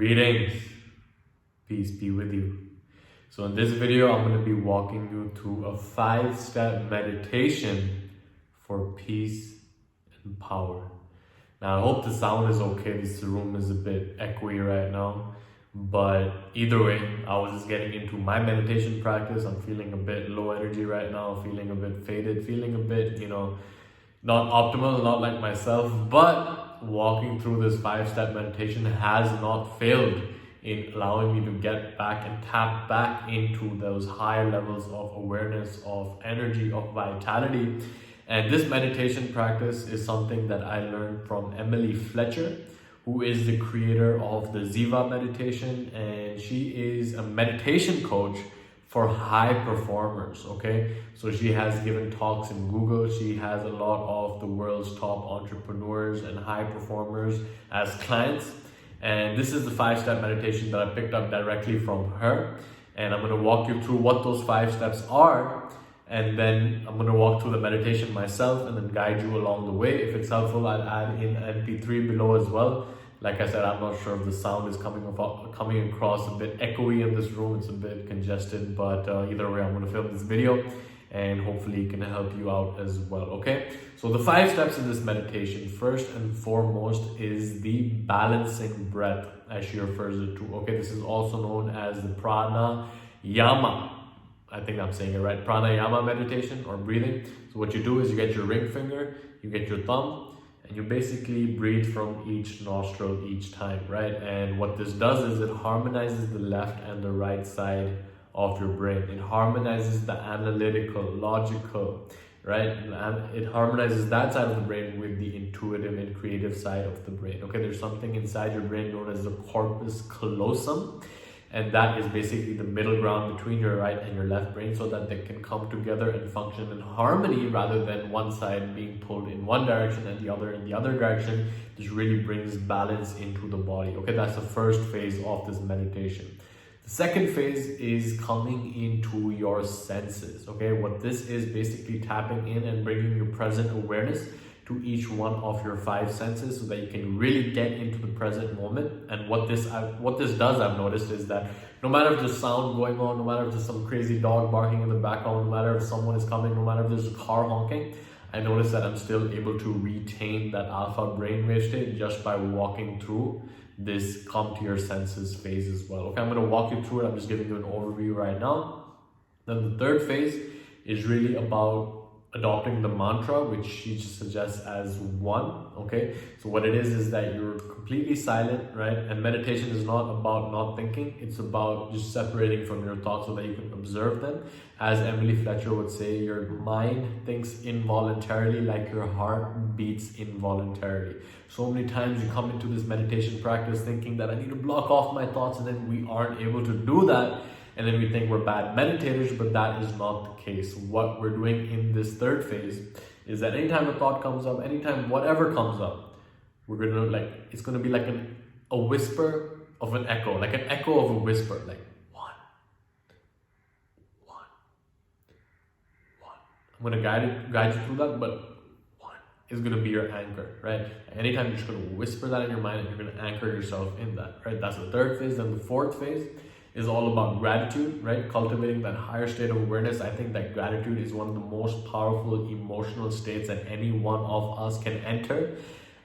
Greetings, peace be with you. So in this video, I'm going to be walking you through a 5-step meditation for peace and power. Now I hope the sound is okay. This room is a bit echoey right now, but either way, I was just getting into my meditation practice. I'm feeling a bit low energy right now, feeling a bit faded, feeling a bit, not optimal, not like myself, but walking through this 5-step meditation has not failed in allowing me to get back and tap back into those higher levels of awareness, of energy, of vitality. And this meditation practice is something that I learned from Emily Fletcher, who is the creator of the Ziva meditation, and she is a meditation coach for high performers. Okay, so she has given talks in Google. She has a lot of the world's top entrepreneurs and high performers as clients, and this is the 5-step meditation that I picked up directly from her. And I'm going to walk you through what those 5 steps are, and then I'm going to walk through the meditation myself and then guide you along the way. If it's helpful, I'll add in MP3 below as well. Like I said, I'm not sure if the sound is coming across a bit echoey in this room. It's a bit congested, but either way, I'm going to film this video and hopefully it can help you out as well, okay? So the 5 steps in this meditation, first and foremost, is the balancing breath, as she refers it to, okay? This is also known as the pranayama. I think I'm saying it right. Pranayama meditation or breathing. So what you do is you get your ring finger, you get your thumb, and you basically breathe from each nostril each time, right? And what this does is it harmonizes the left and the right side of your brain. It harmonizes the analytical, logical, right? And it harmonizes that side of the brain with the intuitive and creative side of the brain. Okay, there's something inside your brain known as the corpus callosum, and that is basically the middle ground between your right and your left brain, so that they can come together and function in harmony rather than one side being pulled in one direction and the other in the other direction. This really brings balance into the body. Okay, that's the first phase of this meditation. The second phase is coming into your senses. Okay, what this is basically tapping in and bringing your present awareness to each one of your 5 senses so that you can really get into the present moment. And what this does, I've noticed, is that no matter if there's sound going on, no matter if there's some crazy dog barking in the background, no matter if someone is coming, no matter if there's a car honking, I notice that I'm still able to retain that alpha brainwave state just by walking through this come to your senses phase as well. Okay, I'm going to walk you through it. I'm just giving you an overview right now. Then the third phase is really about adopting the mantra, which she suggests as 1. Okay, so what it is that you're completely silent, right? And meditation is not about not thinking. It's about just separating from your thoughts so that you can observe them. As Emily Fletcher would say, your mind thinks involuntarily like your heart beats involuntarily. So many times you come into this meditation practice thinking that I need to block off my thoughts, and then we aren't able to do that. And then we think we're bad meditators, but that is not the case. What we're doing in this third phase is that anytime a thought comes up, anytime whatever comes up, we're gonna it's gonna be like a whisper of an echo, like an echo of a whisper, like 1, 1, 1. I'm gonna guide you through that, but 1 is gonna be your anchor, right? Anytime you're just gonna whisper that in your mind and you're gonna anchor yourself in that, right? That's the third phase. Then the fourth phase is all about gratitude, right? Cultivating that higher state of awareness. I think that gratitude is one of the most powerful emotional states that any one of us can enter.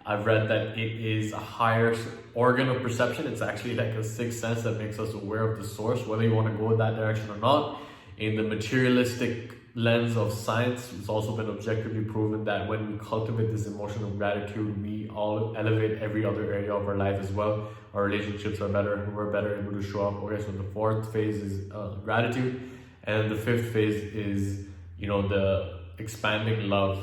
I've read that it is a higher organ of perception. It's actually like a 6th sense that makes us aware of the source, whether you want to go that direction or not. In the materialistic lens of science, it's also been objectively proven that when we cultivate this emotion of gratitude, we all elevate every other area of our life as well. Our relationships are better, we're better able to show up. Okay, so the 4th phase is gratitude, and the 5th phase is, the expanding love.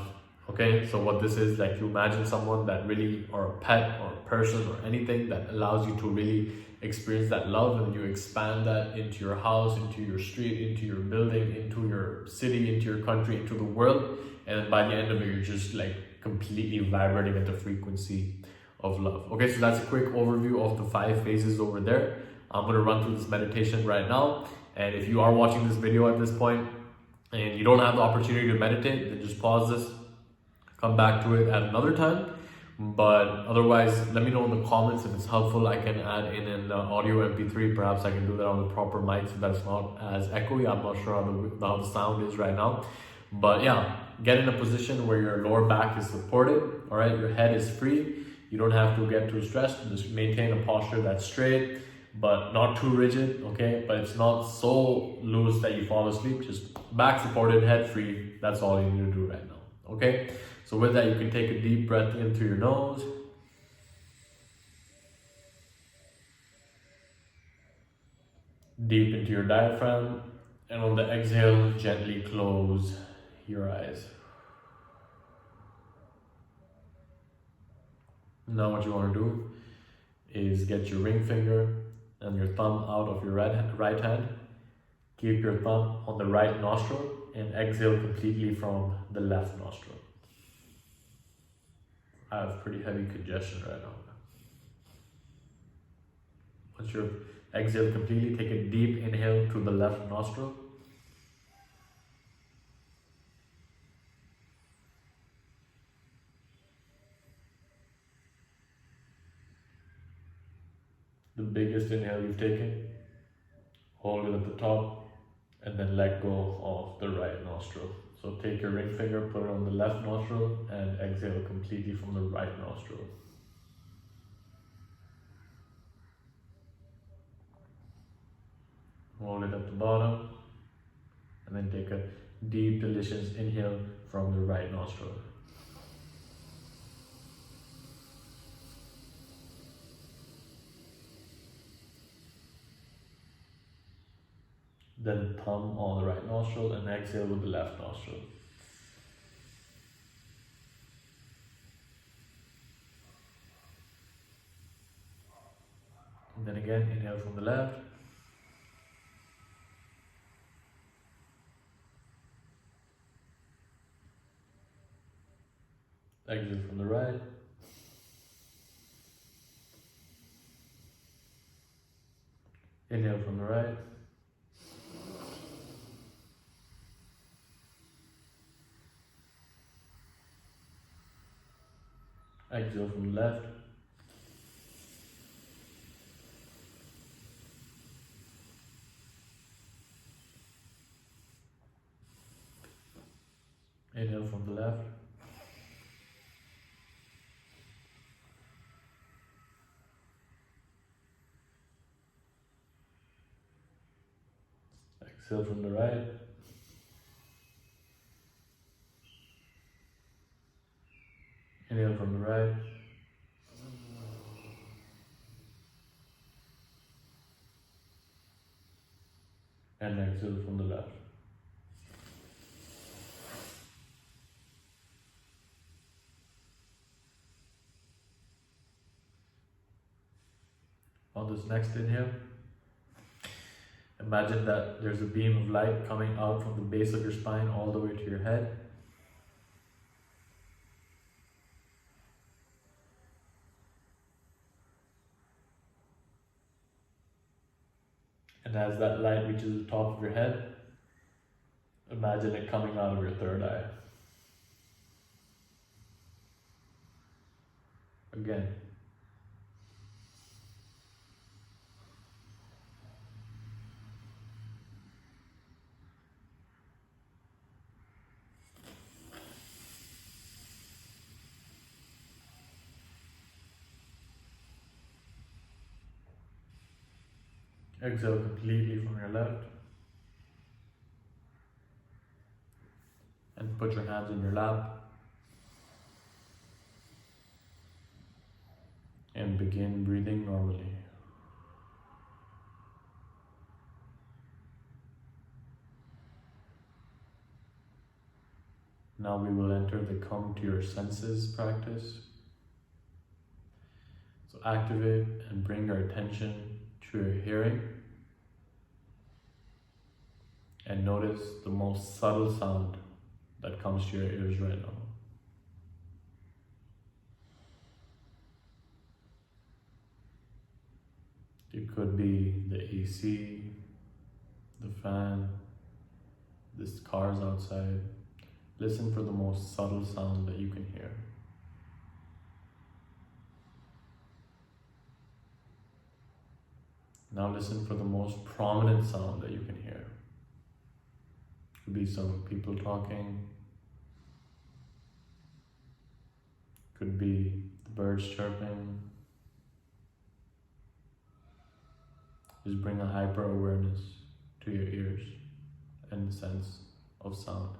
Okay, so what this is, like, you imagine someone that really, or a pet or a person or anything that allows you to really experience that love, and you expand that into your house, into your street, into your building, into your city, into your country, into the world. And by the end of it, you're just like completely vibrating at the frequency of love. Okay, so that's a quick overview of the 5 phases over there. I'm going to run through this meditation right now. And if you are watching this video at this point and you don't have the opportunity to meditate, then just pause this, come back to it at another time. But otherwise, let me know in the comments if it's helpful. I can add in an audio MP3. Perhaps I can do that on the proper mic so that's not as echoey. I'm not sure how the sound is right now. But yeah, get in a position where your lower back is supported, all right? Your head is free. You don't have to get too stressed. Just maintain a posture that's straight, but not too rigid, okay? But it's not so loose that you fall asleep. Just back supported, head free. That's all you need to do right now, okay? So with that, you can take a deep breath in through your nose. Deep into your diaphragm. And on the exhale, gently close your eyes. Now what you want to do is get your ring finger and your thumb out of your right hand. Keep your thumb on the right nostril and exhale completely from the left nostril. I have pretty heavy congestion right now. Once you exhale completely, take a deep inhale through the left nostril. The biggest inhale you've taken, hold it at the top, and then let go of the right nostril. So take your ring finger, put it on the left nostril, and exhale completely from the right nostril. Hold it at the bottom, and then take a deep, delicious inhale from the right nostril. Then thumb on the right nostril and exhale with the left nostril. And then again, inhale from the left. Exhale from the right. Inhale from the right. Exhale from the left. Inhale from the left. Exhale from the right. Inhale from the right. And exhale from the left. On this next inhale, imagine that there's a beam of light coming out from the base of your spine all the way to your head. And as that light reaches the top of your head, imagine it coming out of your third eye. Again. Exhale completely from your left. And put your hands in your lap. And begin breathing normally. Now we will enter the come to your senses practice. So activate and bring your attention to your hearing. And notice the most subtle sound that comes to your ears right now. It could be the AC, the fan, the cars outside. Listen for the most subtle sound that you can hear. Now listen for the most prominent sound that you can hear. Could be some people talking. Could be the birds chirping. Just bring a hyper awareness to your ears and sense of sound.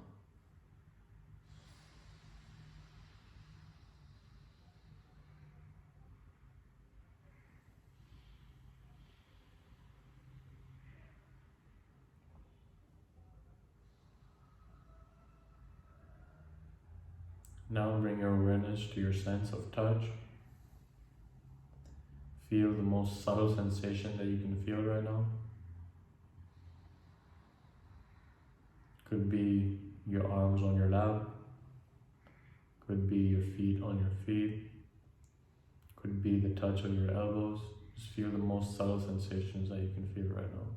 Now bring your awareness to your sense of touch. Feel the most subtle sensation that you can feel right now. Could be your arms on your lap. Could be your feet on your feet. Could be the touch of your elbows. Just feel the most subtle sensations that you can feel right now.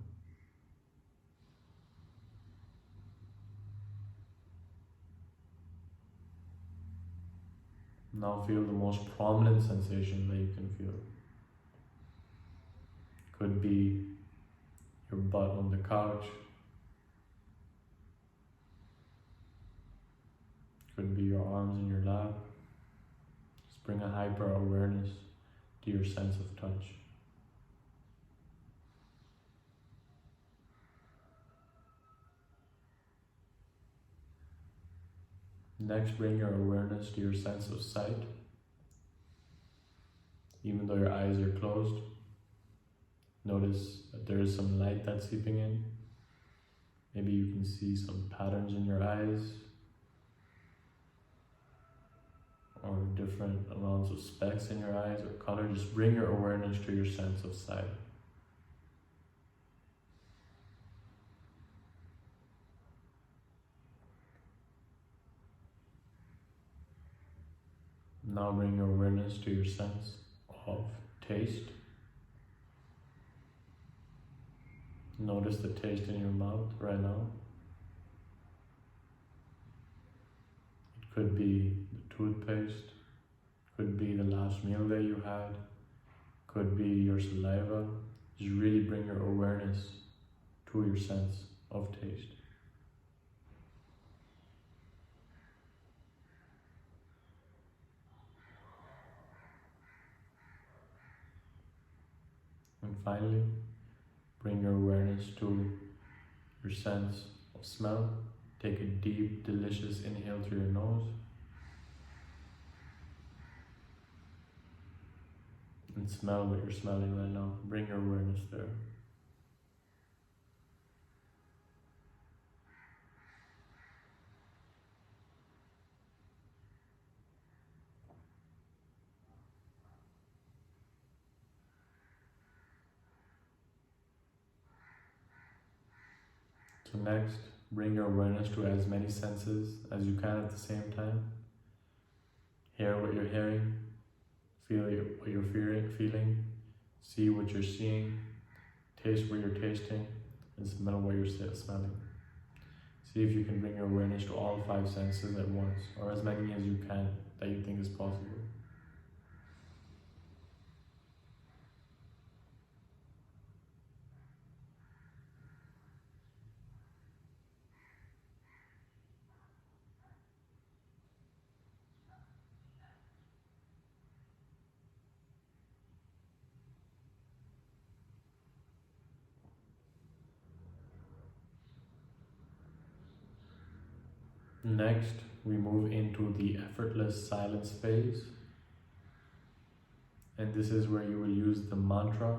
Now feel the most prominent sensation that you can feel. Could be your butt on the couch. Could be your arms in your lap. Just bring a hyper awareness to your sense of touch. Next, bring your awareness to your sense of sight. Even though your eyes are closed, notice that there is some light that's seeping in. Maybe you can see some patterns in your eyes, or different amounts of specks in your eyes or color. Just bring your awareness to your sense of sight. Now bring your awareness to your sense of taste. Notice the taste in your mouth right now. It could be the toothpaste, could be the last meal that you had, could be your saliva. Just really bring your awareness to your sense of taste. And finally, bring your awareness to your sense of smell. Take a deep, delicious inhale through your nose. And smell what you're smelling right now. Bring your awareness there. So next, bring your awareness to as many senses as you can at the same time. Hear what you're hearing, feel what you're feeling, see what you're seeing, taste what you're tasting, and smell what you're smelling. See if you can bring your awareness to all 5 senses at once, or as many as you can that you think is possible. Next, we move into the effortless silence phase. And this is where you will use the mantra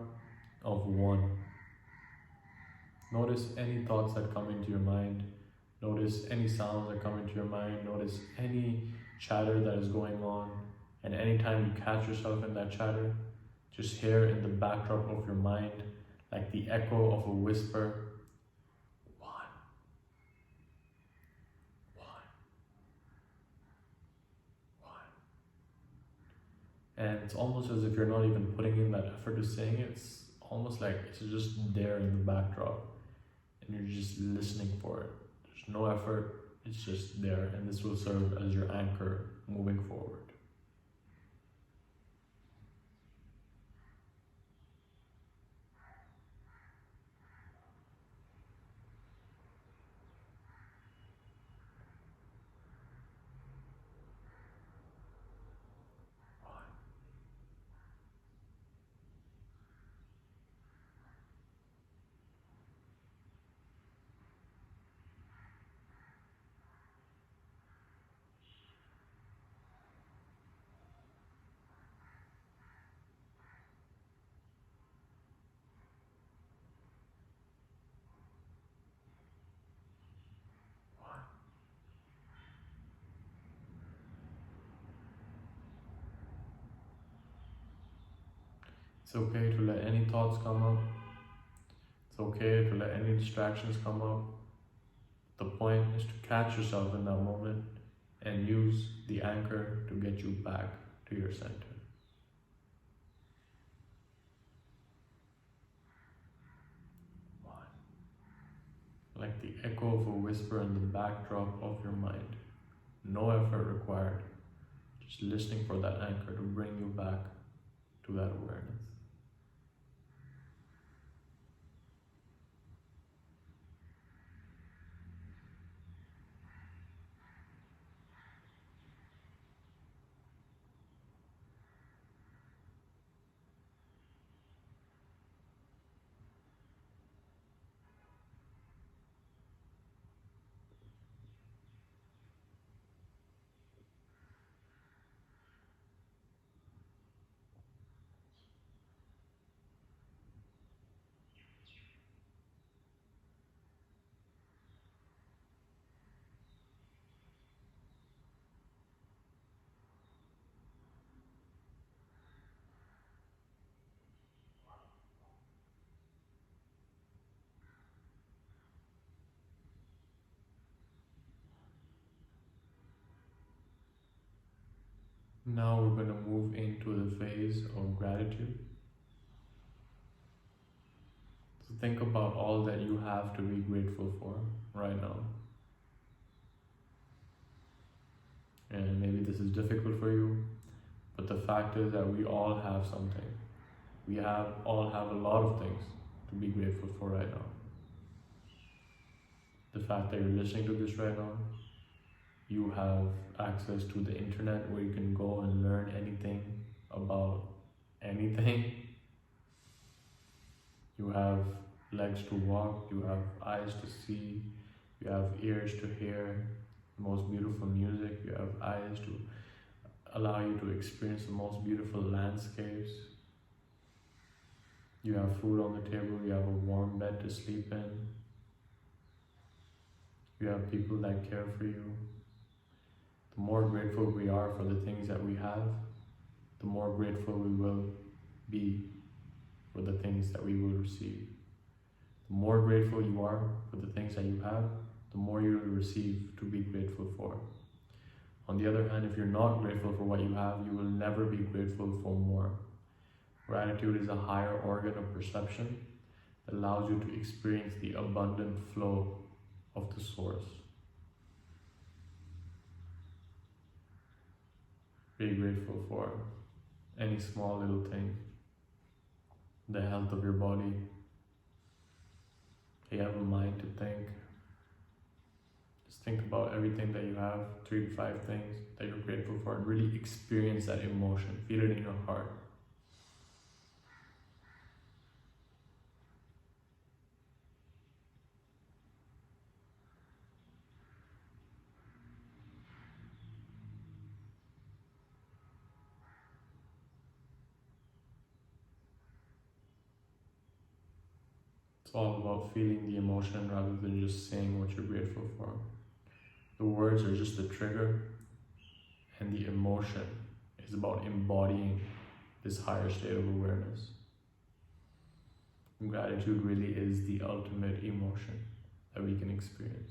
of 1. Notice any thoughts that come into your mind. Notice any sounds that come into your mind. Notice any chatter that is going on. And anytime you catch yourself in that chatter, just hear in the backdrop of your mind, like the echo of a whisper, and it's almost as if you're not even putting in that effort to saying it. It's almost like it's just there in the backdrop and you're just listening for it. There's no effort, it's just there, and this will serve as your anchor moving forward. It's okay to let any thoughts come up. It's okay to let any distractions come up. The point is to catch yourself in that moment and use the anchor to get you back to your center. Like the echo of a whisper in the backdrop of your mind. No effort required. Just listening for that anchor to bring you back to that awareness. Now we're going to move into the phase of gratitude. So think about all that you have to be grateful for right now. And maybe this is difficult for you, but the fact is that we all have something. We all have a lot of things to be grateful for right now. The fact that you're listening to this right now, you have access to the internet where you can go and learn anything about anything. You have legs to walk, you have eyes to see, you have ears to hear the most beautiful music, you have eyes to allow you to experience the most beautiful landscapes. You have food on the table, you have a warm bed to sleep in. You have people that care for you. The more grateful we are for the things that we have, the more grateful we will be for the things that we will receive. The more grateful you are for the things that you have, the more you will receive to be grateful for. On the other hand, if you're not grateful for what you have, you will never be grateful for more. Gratitude is a higher organ of perception that allows you to experience the abundant flow of the source. Be grateful for any small little thing. The health of your body. You have a mind to think. Just think about everything that you have, 3 to 5 things that you're grateful for, and really experience that emotion. Feel it in your heart. It's all about feeling the emotion rather than just saying what you're grateful for. The words are just the trigger, and the emotion is about embodying this higher state of awareness. And gratitude really is the ultimate emotion that we can experience.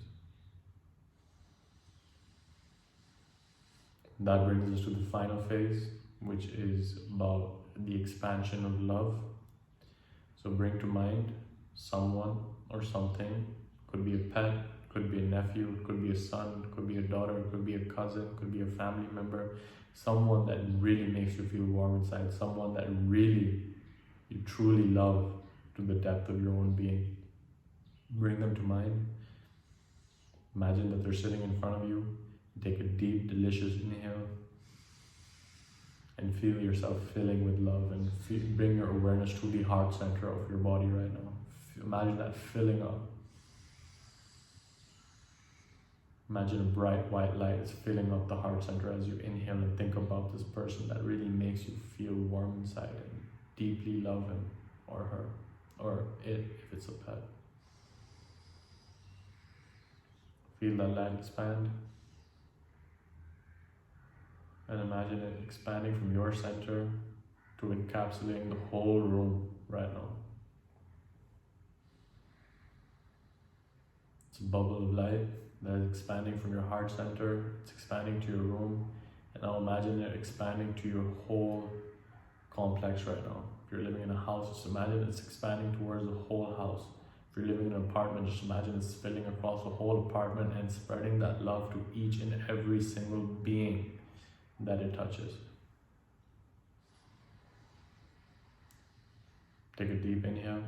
That brings us to the final phase, which is about the expansion of love. So bring to mind someone or something. Could be a pet, could be a nephew, could be a son, could be a daughter, could be a cousin, could be a family member. Someone that really makes you feel warm inside. Someone that really you truly love to the depth of your own being. Bring them to mind. Imagine that they're sitting in front of you. Take a deep, delicious inhale and feel yourself filling with love, and bring your awareness to the heart center of your body right now. Imagine that filling up. Imagine a bright white light is filling up the heart center as you inhale, and think about this person that really makes you feel warm inside and deeply love him or her, or it if it's a pet. Feel that light expand. And imagine it expanding from your center to encapsulating the whole room right now. It's a bubble of light that is expanding from your heart center. It's expanding to your room. And now imagine it expanding to your whole complex right now. If you're living in a house, just imagine it's expanding towards the whole house. If you're living in an apartment, just imagine it's spilling across the whole apartment and spreading that love to each and every single being that it touches. Take a deep inhale.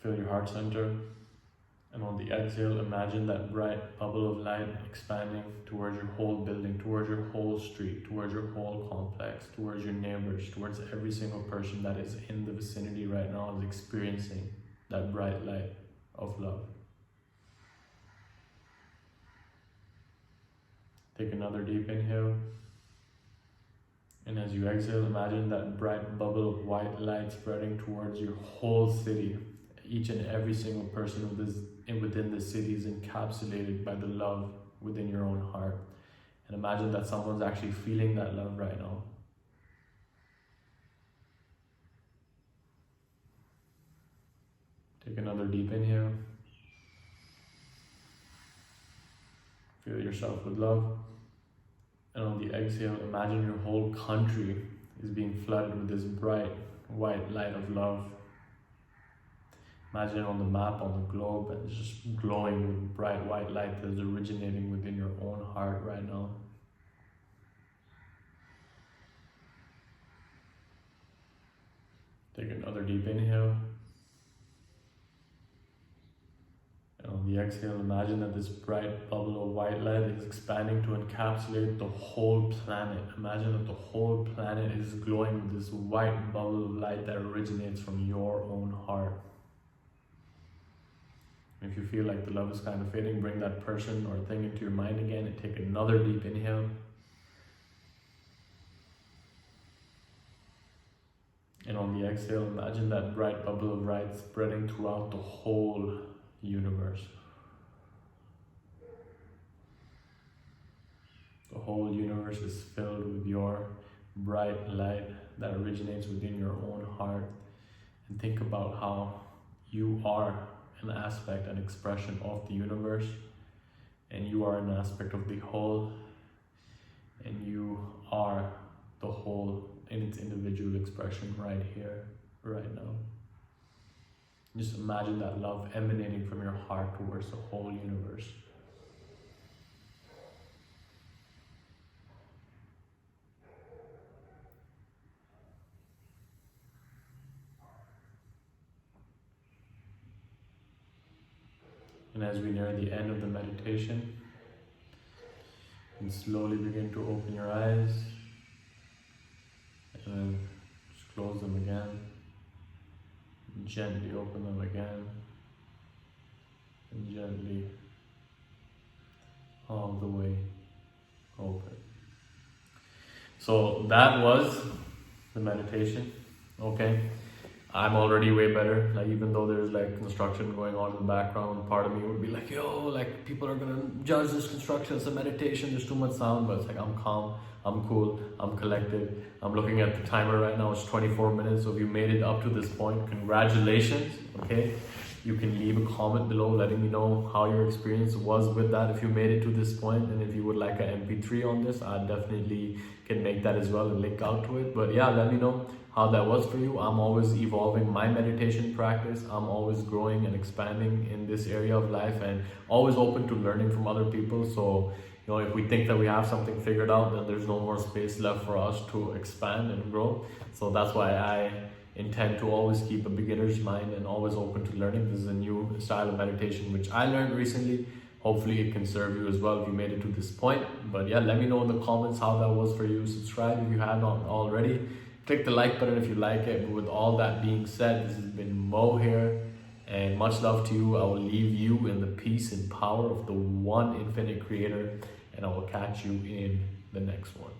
Feel your heart center. And on the exhale, imagine that bright bubble of light expanding towards your whole building, towards your whole street, towards your whole complex, towards your neighbors, towards every single person that is in the vicinity right now is experiencing that bright light of love. Take another deep inhale. And as you exhale, imagine that bright bubble of white light spreading towards your whole city. Each and every single person within the city is encapsulated by the love within your own heart. And imagine that someone's actually feeling that love right now. Take another deep inhale. Fill yourself with love. And on the exhale, imagine your whole country is being flooded with this bright white light of love. Imagine it on the map, on the globe, and it's just glowing with bright white light that is originating within your own heart right now. Take another deep inhale. And on the exhale, imagine that this bright bubble of white light is expanding to encapsulate the whole planet. Imagine that the whole planet is glowing with this white bubble of light that originates from your own heart. If you feel like the love is kind of fading, bring that person or thing into your mind again and take another deep inhale. And on the exhale, imagine that bright bubble of light spreading throughout the whole universe. The whole universe is filled with your bright light that originates within your own heart. And think about how you are an aspect, an expression of the universe, and you are an aspect of the whole, and you are the whole in its individual expression right here, right now. Just imagine that love emanating from your heart towards the whole universe. And as we near the end of the meditation, you slowly begin to open your eyes and then just close them again. Gently open them again and gently all the way open. So that was the meditation. Okay, I'm already way better. Like, even though there's like construction going on in the background, part of me would be like, yo, like people are gonna judge this construction as a meditation, there's too much sound. But it's like, I'm calm, I'm cool, I'm collected. I'm looking at the timer right now, it's 24 minutes. So if you made it up to this point, congratulations. Okay, you can leave a comment below letting me know how your experience was with that if you made it to this point. And if you would like an MP3 on this, I definitely can make that as well and link out to it. But yeah, let me know how that was for you. I'm always evolving my meditation practice. I'm always growing and expanding in this area of life, and always open to learning from other people. So, you know, if we think that we have something figured out, then there's no more space left for us to expand and grow. So that's why I intend to always keep a beginner's mind and always open to learning. This is a new style of meditation which I learned recently. Hopefully it can serve you as well if you made it to this point. But yeah, let me know in the comments how that was for you. Subscribe if you haven't already. Click the like button if you like it. But with all that being said, this has been Mo here, and much love to you. I will leave you in the peace and power of the one infinite creator, and I will catch you in the next one.